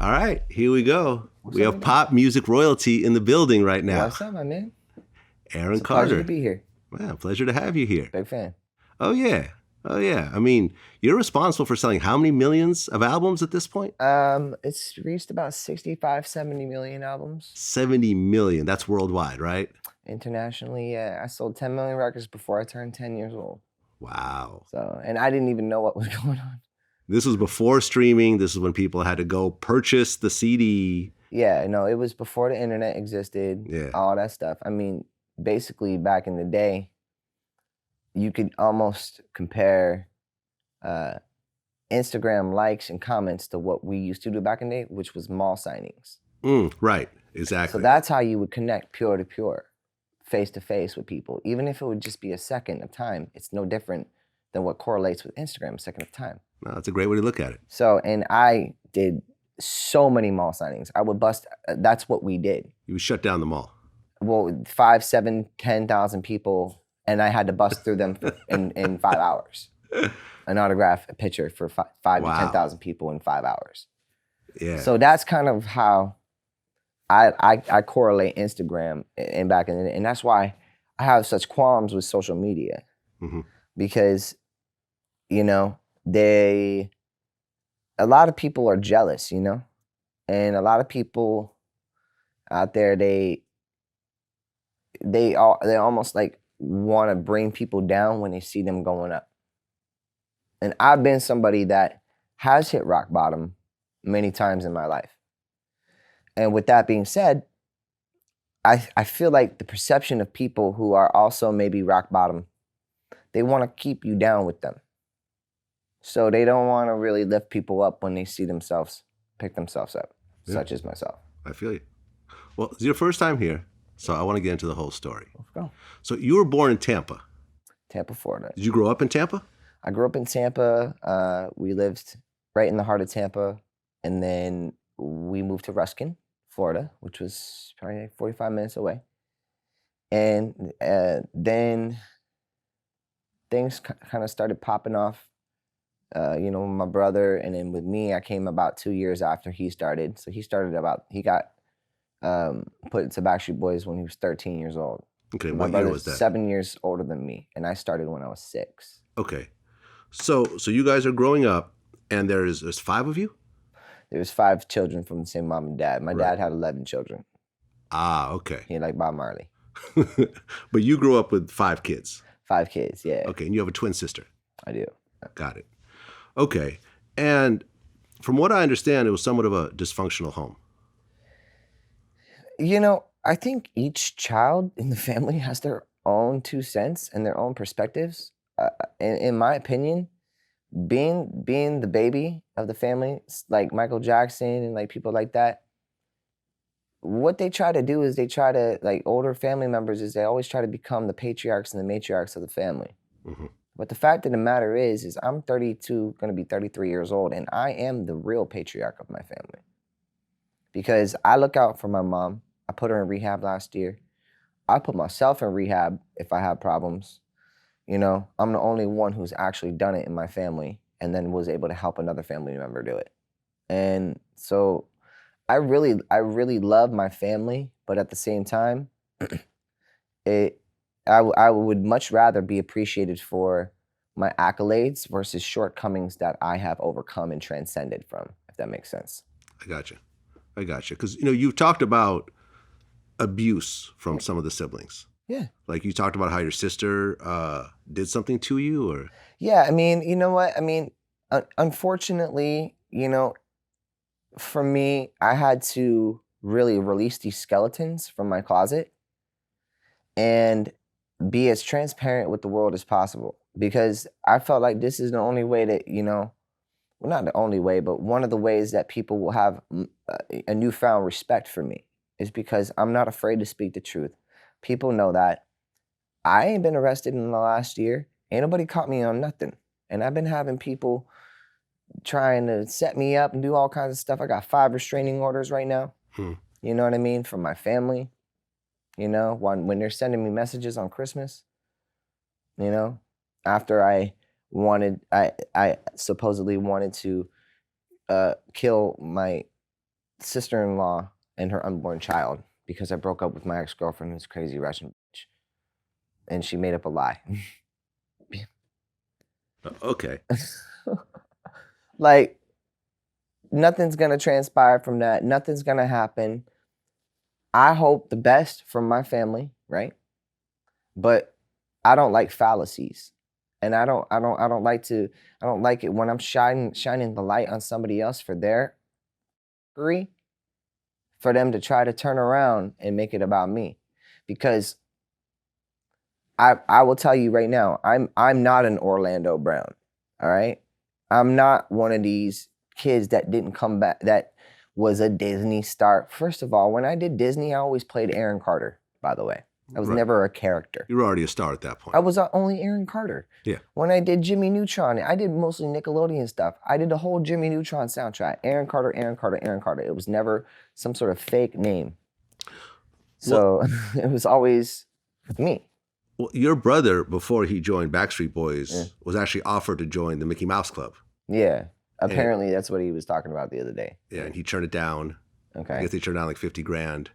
All right, here we go. What's We up, have man? pop music royalty in the building right now. What's up, my man? Aaron It's a pleasure to Carter. be here. Wow, pleasure to have you here. Big fan. Oh, yeah. Oh, yeah. I mean, you're responsible for selling how many millions of albums at this point? It's reached about 65, 70 million albums 70 million. That's worldwide, right? internationally. Yeah, I sold 10 million records before I turned 10 years old. Wow. So, and I didn't even know what was going on. This was before streaming. This is when people had to go purchase the CD. Yeah, no, it was before the internet existed. Yeah. All that stuff. I mean, basically back in the day, you could almost compare Instagram likes and comments to what we used to do back in the day, which was mall signings. Right. So Exactly. that's how you would connect pure to pure, face to face with people. Even if it would just be a second of time, it's no different than what correlates with Instagram, a second of time. No, that's a great way to look at it. So, and I did so many mall signings. I would bust, that's what we did. You shut down the mall. Well, 5, 7, 10,000 people, and I had to bust through them in 5 hours. An autograph, a picture for 5 Wow. to 10,000 people in 5 hours. Yeah. So that's kind of how I correlate Instagram and back in the day. And that's why I have such qualms with social media. Mhm. Because, you know, a lot of people are jealous, you know? And a lot of people out there, they almost like want to bring people down when they see them going up. And I've been somebody that has hit rock bottom many times in my life. And with that being said, I feel like the perception of people who are also maybe rock bottom, they want to keep you down with them. So they don't want to really lift people up when they see themselves pick themselves up, such as myself. I feel you. Well, it's your first time here, so I want to get into the whole story. Let's go. So you were born in Tampa. Tampa, Florida. Did you grow up in Tampa? I grew up in Tampa. We lived right in the heart of Tampa. And then we moved to Ruskin, Florida, which was probably like 45 minutes away. And then things kind of started popping off, you know, with my brother. And then with me, I came about 2 years after he started. So he got put into Backstreet Boys when he was 13 years old. Okay, My what year brother's was that? 7 years older than me, and I started when I was 6. Okay. So you guys are growing up, and there's 5 of you? There was 5 children from the same mom and dad. My Right. dad had 11 children. Ah, okay. He like Bob Marley. But you grew up with 5 kids. 5 kids, yeah, Okay, and you have a twin sister. I do. Got it. Okay. And from what I understand, it was somewhat of a dysfunctional home. You know, I think each child in the family has their own 2 cents and their own perspectives. In my opinion, being the baby of the family, like Michael Jackson and like people like that, what they try to do is they try to, like older family members, is they always try to become the patriarchs and the matriarchs of the family. Mhm. But the fact of the matter is I'm 32, going to be 33 years old, and I am the real patriarch of my family. Because I look out for my mom. I put her in rehab last year. I put myself in rehab if I have problems. You know, I'm the only one who's actually done it in my family and then was able to help another family member do it. And so I really love my family, but at the same time, I would much rather be appreciated for my accolades versus shortcomings that I have overcome and transcended from, if that makes sense. I got you. Because, you've talked about abuse from some of the siblings. Yeah. Like you talked about how your sister did something to you, or? Yeah, I mean, you know what? I mean, unfortunately, you know, for me, I had to really release these skeletons from my closet and be as transparent with the world as possible, because I felt like this is the only way that, you know, well, not the only way, but one of the ways that people will have a newfound respect for me is because I'm not afraid to speak the truth. People know that I ain't been arrested in the last year. Ain't nobody caught me on nothing. And I've been having people trying to set me up and do all kinds of stuff. I got 5 restraining orders right now. You know what I mean? From my family. You know, when they're sending me messages on Christmas, you know, after I supposedly wanted to kill my sister-in-law and her unborn child because I broke up with my ex-girlfriend who's a crazy Russian bitch. And she made up a lie. Okay. Like, nothing's gonna transpire from that. Nothing's gonna happen. I hope the best for my family, right? But I don't like fallacies. And I don't like it when I'm shining the light on somebody else for their agree, for them to try to turn around and make it about me. Because I will tell you right now, I'm not an Orlando Brown. All right. I'm not one of these kids that didn't come back, that was a Disney star. First of all, when I did Disney, I always played Aaron Carter, by the way. I was never a character. You were already a star at that point. I was only Aaron Carter. Yeah. When I did Jimmy Neutron, I did mostly Nickelodeon stuff. I did the whole Jimmy Neutron soundtrack. Aaron Carter, Aaron Carter, Aaron Carter. It was never some sort of fake name. So it was always me. Well, your brother, before he joined Backstreet Boys, was actually offered to join the Mickey Mouse Club. Yeah. Apparently, that's what he was talking about the other day. Yeah, and he turned it down. Okay. I guess they turned down like $50,000 to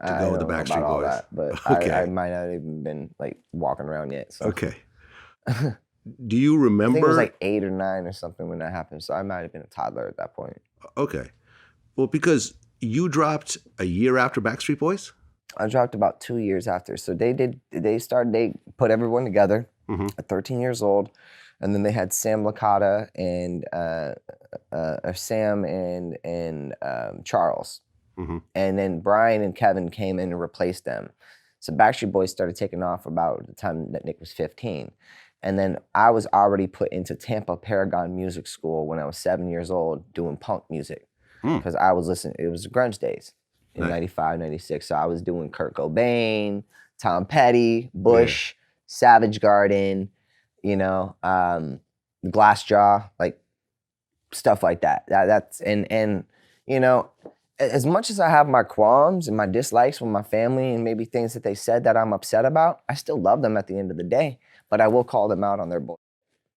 I go with the don't know Backstreet about all Boys. that, but Okay. I might not even been like walking around yet. So. Okay. Do you I remember? think it was like 8 or 9 or something when that happened. So I might have been a toddler at that point. Okay. Well, because you dropped a year after Backstreet Boys? I dropped about 2 years after. So they put everyone together at 13 years old. And then they had Sam Licata and Sam and Charles. And then Brian and Kevin came in and replaced them. So Backstreet Boys started taking off about the time that Nick was 15. And then I was already put into Tampa Paragon Music School when I was 7 years old doing punk music. Because I was listening, it was grunge days in 95, 96. So I was doing Kurt Cobain, Tom Petty, Bush, Savage Garden, you know, Glassjaw, like stuff like that. That's and you know, as much as I have my qualms and my dislikes with my family and maybe things that they said that I'm upset about, I still love them at the end of the day. But I will call them out on their bull.